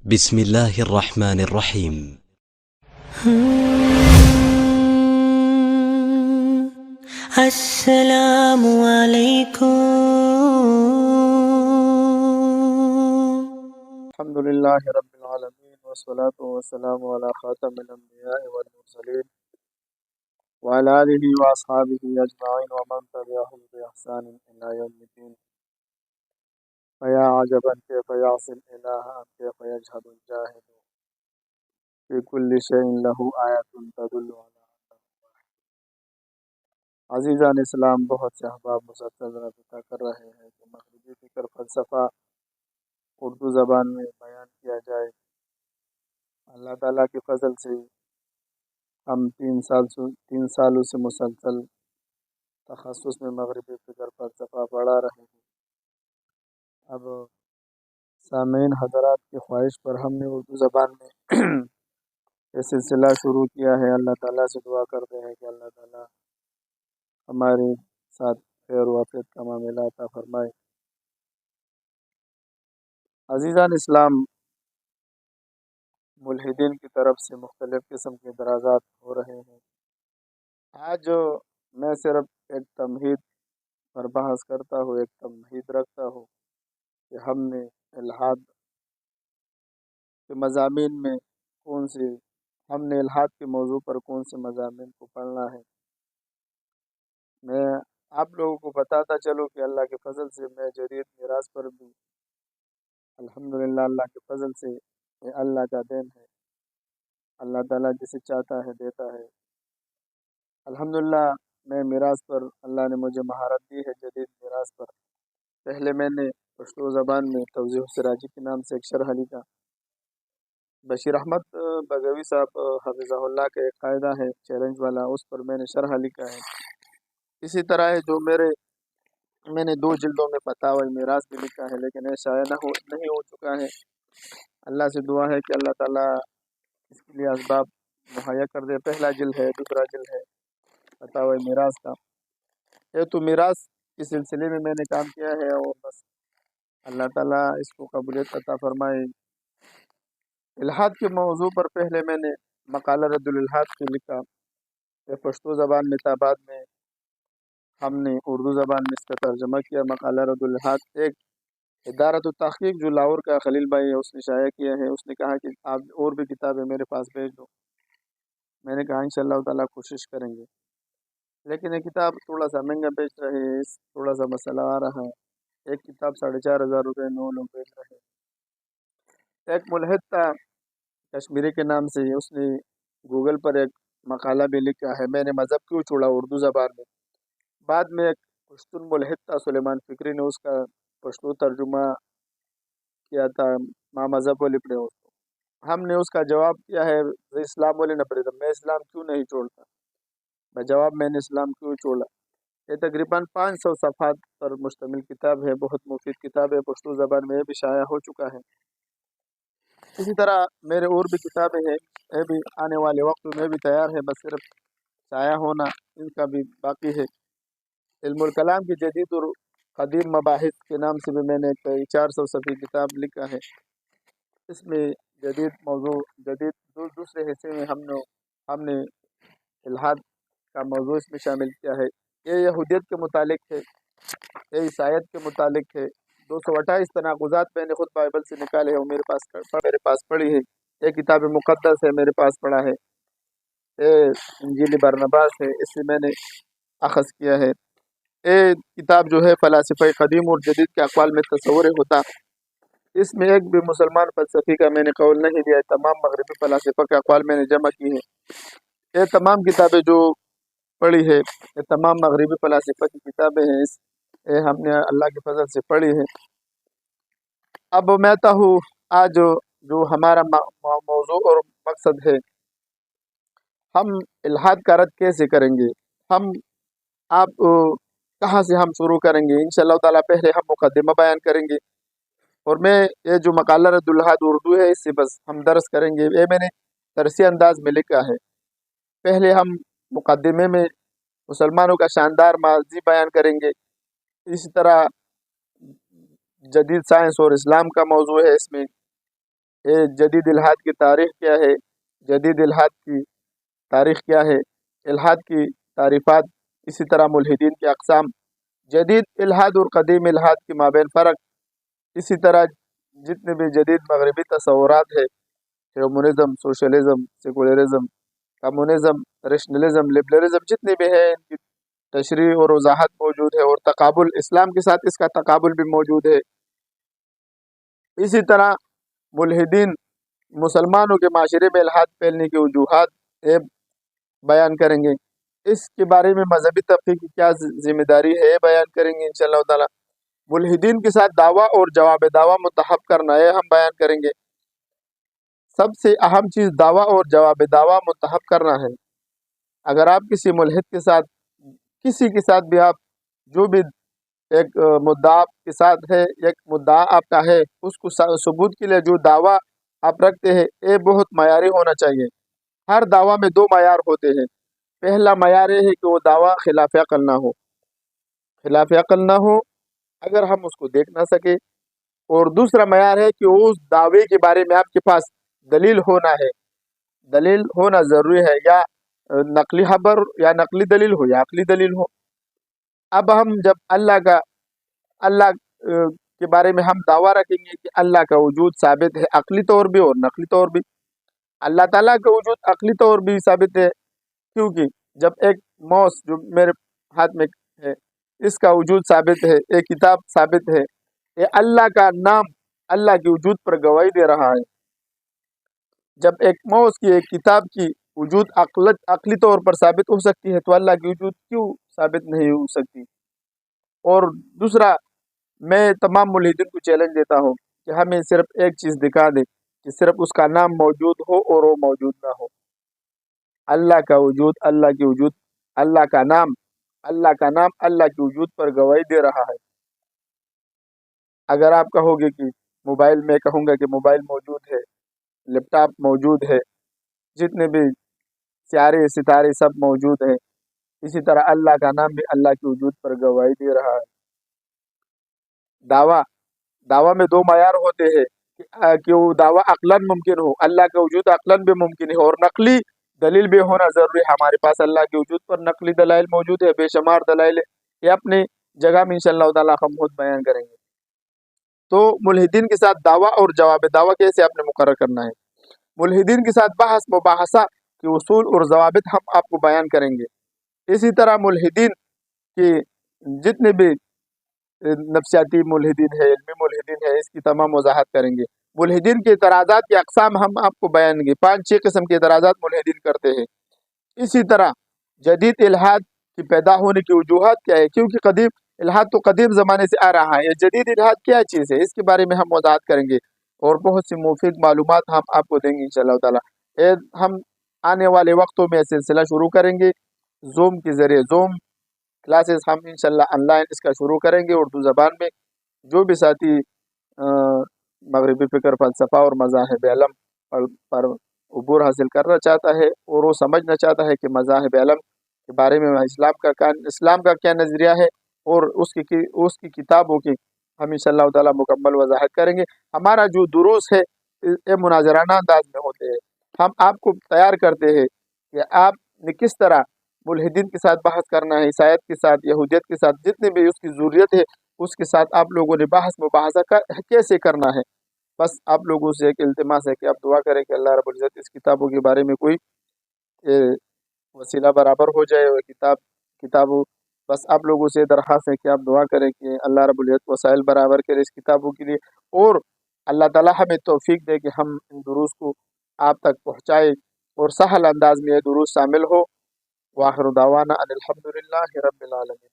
بسم الله الرحمن الرحيم. السلام علیکم۔ الحمد لله رب العالمين والصلاة والسلام على خاتم الأنبياء والمرسلين وعلى آله وأصحابه أجمعين ومن تبعهم بإحسان إلى يوم الدين. فيا عجبا كيف يعصي الإله أم كيف يجهد الجاهد في كل شيء له آية تدل على أنه واحد. عزیزان اسلام، بہت سے احباب مسلسل رابطہ کر رہے ہیں کہ مغربی فکر فلسفہ اردو زبان میں بیان کیا جائے۔ اللہ تعالیٰ کے فضل سے ہم 3 سالوں سے مسلسل تخصص میں مغربی فکر فلسفہ پڑھا رہے ہیں۔ اب سامعین حضرات کی خواہش پر ہم نے اردو زبان میں یہ سلسلہ شروع کیا ہے۔ اللہ تعالیٰ سے دعا کرتے ہیں کہ اللہ تعالیٰ ہمارے ساتھ خیر و عافیت کا معاملہ عطا فرمائے۔ عزیزان اسلام، ملحدین کی طرف سے مختلف قسم کے اعتراضات ہو رہے ہیں۔ آج میں صرف ایک تمہید پر بحث کرتا ہوں، ایک تمہید رکھتا ہوں کہ ہم نے الحاد کے مضامین میں ہم نے الحاد کے موضوع پر کون سے مضامین کو پڑھنا ہے۔ میں آپ لوگوں کو بتاتا چلوں کہ اللہ کے فضل سے میں جدید میراث پر بھی الحمدللہ اللہ کے فضل سے یہ اللہ کا دین ہے۔ اللہ تعالیٰ جسے چاہتا ہے دیتا ہے۔ الحمدللہ میں میراث پر اللہ نے مجھے مہارت دی ہے، جدید میراث پر۔ پہلے میں نے پشتو زبان میں توضیح السراجی کے نام سے ایک شرح لکھا۔ بشیر احمد بغوی صاحب حفظہ اللہ کا ایک قاعدہ ہے چیلنج والا، اس پر میں نے شرح لکھا ہے۔ اسی طرح ہے جو میں نے 2 جلدوں میں فتاوی میراث بھی لکھا ہے، لیکن یہ شائع نہیں ہو چکا ہے۔ اللہ سے دعا ہے کہ اللہ تعالیٰ اس کے لیے اسباب مہیا کر دے۔ پہلا جلد ہے، دوسرا جلد ہے فتاوی میراث کا۔ یہ تو میراث کے سلسلے میں نے کام کیا ہے، اور بس اللہ تعالیٰ اس کو قبولیت عطا فرمائے۔ الحاد کے موضوع پر پہلے میں نے مقالہ رد الالحاد کو لکھا، یہ پشتو زبان میں تھا۔ بعد میں ہم نے اردو زبان میں اس کا ترجمہ کیا۔ مقالہ رد الالحاد ایک ادارۃ التحقیق جو لاہور کا خلیل بھائی ہے، اس نے شائع کیا ہے۔ اس نے کہا کہ آپ اور بھی کتابیں میرے پاس بھیج دو۔ میں نے کہا انشاءاللہ تعالیٰ کوشش کریں گے، لیکن یہ کتاب تھوڑا سا مہنگا بیچ رہے ہیں، تھوڑا سا مسئلہ آ رہا ہے۔ ایک کتاب 4,500 روپے میں وہ لوگ بیچ رہے ہیں۔ ایک ملحد تھا کشمیری کے نام سے، اس نے گوگل پر ایک مقالہ بھی لکھا ہے، میں نے مذہب کیوں چھوڑا، اردو زبان میں۔ بعد میں ایک پشتون ملحد تھا سلیمان فکری نے اس کا پشتو ترجمہ کیا تھا، ماں مذہب و لپڑے ہو۔ ہم نے اس کا جواب کیا ہے، اسلام والے نہ پڑے، میں اسلام کیوں نہیں چھوڑتا، جواب میں نے اسلام کیوں چھوڑا۔ یہ تقریباً 500 صفحات پر مشتمل کتاب ہے، بہت مفید کتاب ہے، پشتو زبان میں یہ بھی شائع ہو چکا ہے۔ اسی طرح میرے اور بھی کتابیں ہیں، یہ بھی آنے والے وقت میں بھی تیار ہے، بس صرف شائع ہونا ان کا بھی باقی ہے۔ علم الکلام کی جدید اور قدیم مباحث کے نام سے بھی میں نے 400 صفحے کتاب لکھا ہے۔ اس میں جدید موضوع دوسرے حصے میں ہم نے الحاد کا موضوع اس میں شامل کیا ہے۔ یہ یہودیت کے متعلق ہے، یہ عیسائیت کے متعلق ہے۔ 228 تناقضات میں نے خود بائبل سے نکالے ہیں، وہ میرے پاس پڑھی ہے۔ یہ کتاب مقدس ہے، میرے پاس پڑھا ہے۔ یہ انجیل برنباس ہے، اس سے میں نے اخذ کیا ہے۔ یہ کتاب جو ہے فلاسفہ قدیم اور جدید کے اقوال میں تصور ہوتا، اس میں ایک بھی مسلمان فلسفی کا میں نے قول نہیں دیا ہے، تمام مغربی فلاسفہ کے اقوال میں نے جمع کی ہے۔ یہ تمام کتابیں جو پڑھی ہے یہ تمام مغربی فلاسفہ کی کتابیں ہیں، یہ ہم نے اللہ کے فضل سے پڑھی ہے۔ اب میں ہوں آج جو ہمارا موضوع اور مقصد ہے، ہم الحاد کا رد کیسے کریں گے، آپ کہاں سے ہم شروع کریں گے۔ انشاءاللہ تعالیٰ پہلے ہم مقدمہ بیان کریں گے، اور میں یہ جو مقالہ رد الالحاد اردو ہے اس سے بس ہم درس کریں گے۔ یہ میں نے درسی انداز میں لکھا ہے۔ پہلے ہم مقدمے میں مسلمانوں کا شاندار ماضی بیان کریں گے، اسی طرح جدید سائنس اور اسلام کا موضوع ہے اس میں، یہ جدید الحاد کی تاریخ کیا ہے، جدید الحاد کی تاریخ کیا ہے، الحاد کی تعریفات، اسی طرح ملحدین کی اقسام، جدید الحاد اور قدیم الحاد کے مابین فرق، اسی طرح جتنے بھی جدید مغربی تصورات ہے، humanism, socialism, secularism, communism, rationalism, liberalism, جتنے بھی ہیں ان کی تشریح اور وضاحت موجود ہے، اور تقابل اسلام کے ساتھ اس کا تقابل بھی موجود ہے۔ اسی طرح ملحدین مسلمانوں کے معاشرے میں الحاد پھیلنے کی وجوہات بیان کریں گے، اس کے بارے میں مذہبی طبقے کی کیا ذمہ داری ہے یہ بیان کریں گے انشاءاللہ تعالی۔ ملحدین کے ساتھ دعویٰ اور جواب دعویٰ منتخب کرنا ہے ہم بیان کریں گے۔ سب سے اہم چیز دعویٰ اور جواب دعویٰ منتخب کرنا ہے۔ اگر آپ کسی ملحد کے ساتھ، کسی کے ساتھ بھی آپ جو بھی ایک مدعا کے ساتھ ہے، ایک مدعا آپ کا ہے، اس کو ثبوت کے لیے جو دعویٰ آپ رکھتے ہیں یہ بہت معیاری ہونا چاہیے۔ ہر دعویٰ میں دو معیار ہوتے ہیں۔ پہلا معیار یہ ہے کہ وہ دعویٰ خلاف عقل نہ ہو، خلاف عقل نہ ہو اگر ہم اس کو دیکھ نہ سکے، اور دوسرا معیار ہے کہ اس دعوے کے بارے میں آپ کے پاس دلیل ہونا ہے، دلیل ہونا ضروری ہے، یا نقلی خبر یا نقلی دلیل ہو یا عقلی دلیل ہو۔ اب ہم جب اللہ کے بارے میں ہم دعویٰ رکھیں گے کہ اللہ کا وجود ثابت ہے عقلی طور بھی اور نقلی طور بھی۔ اللہ تعالیٰ کا وجود عقلی طور بھی ثابت ہے، کیونکہ جب ایک موس جو میرے ہاتھ میں ہے اس کا وجود ثابت ہے، ایک کتاب ثابت ہے، یہ اللہ کا نام اللہ کے وجود پر گواہی دے رہا ہے۔ جب ایک موس کی، ایک کتاب کی وجود عقلی طور پر ثابت ہو سکتی ہے تو اللہ کی وجود کیوں ثابت نہیں ہو سکتی؟ اور دوسرا، میں تمام ملحدین کو چیلنج دیتا ہوں کہ ہمیں صرف ایک چیز دکھا دے کہ صرف اس کا نام موجود ہو اور وہ موجود نہ ہو۔ اللہ کا وجود، اللہ کی وجود، اللہ کا نام اللہ کی وجود پر گواہی دے رہا ہے۔ اگر آپ کہو گے کہ موبائل، میں کہوں گا کہ موبائل موجود ہے، لیپ ٹاپ موجود ہے، جتنے بھی سیارے ستارے سب موجود ہیں، اسی طرح اللہ کا نام بھی اللہ کی وجود پر گواہی دے رہا ہے۔ دعویٰ میں دو معیار ہوتے ہیں کہ وہ دعویٰ عقلاً ممکن ہو، اللہ کا وجود عقلاً بھی ممکن ہے، اور نقلی دلیل بھی ہونا ضروری ہے۔ ہمارے پاس اللہ کے وجود پر نقلی دلائل موجود ہے، بے شمار دلائل ہے، یہ اپنی جگہ میں انشاءاللہ تعالیٰ ہم خود بیان کریں گے۔ تو ملحدین کے ساتھ دعویٰ اور جواب دعویٰ کیسے آپ نے مقرر کرنا ہے؟ ملحدین کے ساتھ بحث مباحثہ کے اصول اور ضوابط ہم آپ کو بیان کریں گے۔ اسی طرح ملحدین کی جتنے بھی نفسیاتی ملحدین ہے، علمی ملحدین ہے، اس کی تمام وضاحت کریں گے۔ ملحدین کے اعتراضات کی اقسام ہم آپ کو بیان گے، 5-6 قسم کے اعتراضات ملحدین کرتے ہیں۔ اسی طرح جدید الحاد کی پیدا ہونے کی وجوہات کیا ہے، کیونکہ قدیم الحاد تو قدیم زمانے سے آ رہا ہے، جدید الحاد کیا چیز ہے اس کے بارے میں ہم وضاحت کریں گے، اور بہت سی مفید معلومات ہم آپ کو دیں گے انشاءاللہ تعالی۔ ہم آنے والے وقتوں میں سلسلہ شروع کریں گے زوم کے ذریعے، زوم کلاسز ہم انشاءاللہ آن لائن اس کا شروع کریں گے اردو زبان میں۔ جو بھی ساتھی مغربی فکر، فلسفہ اور مذاہب علم پر عبور حاصل کرنا چاہتا ہے، اور وہ سمجھنا چاہتا ہے کہ مذاہب علم کے بارے میں اسلام کا کیا نظریہ ہے، اور اس کی کتابوں کی ہم انشاءاللہ تعالی مکمل وضاحت کریں گے۔ ہمارا جو دروس ہے یہ مناظرانہ انداز میں ہوتے ہیں، ہم آپ کو تیار کرتے ہیں کہ آپ نے کس طرح ملحدین کے ساتھ بحث کرنا ہے، عیسائیت کے ساتھ، یہودیت کے ساتھ، جتنے بھی اس کی ضروریت ہے اس کے ساتھ آپ لوگوں نے بحث مباحثہ کیسے کرنا ہے۔ بس آپ لوگوں سے ایک التماس ہے کہ آپ دعا کریں کہ اللہ رب العزت اس کتابوں کے بارے میں کوئی وسیلہ برابر ہو جائے، اور کتابوں بس آپ لوگوں سے درخواست ہے کہ آپ دعا کریں کہ اللہ رب العزت وسائل برابر کرے اس کتابوں کے لیے، اور اللہ تعالیٰ ہمیں توفیق دے کہ ہم ان دروس کو آپ تک پہنچائے اور سہل انداز میں یہ دروس شامل ہو۔ وآخر دعوانا ان الحمدللہ رب العالمین۔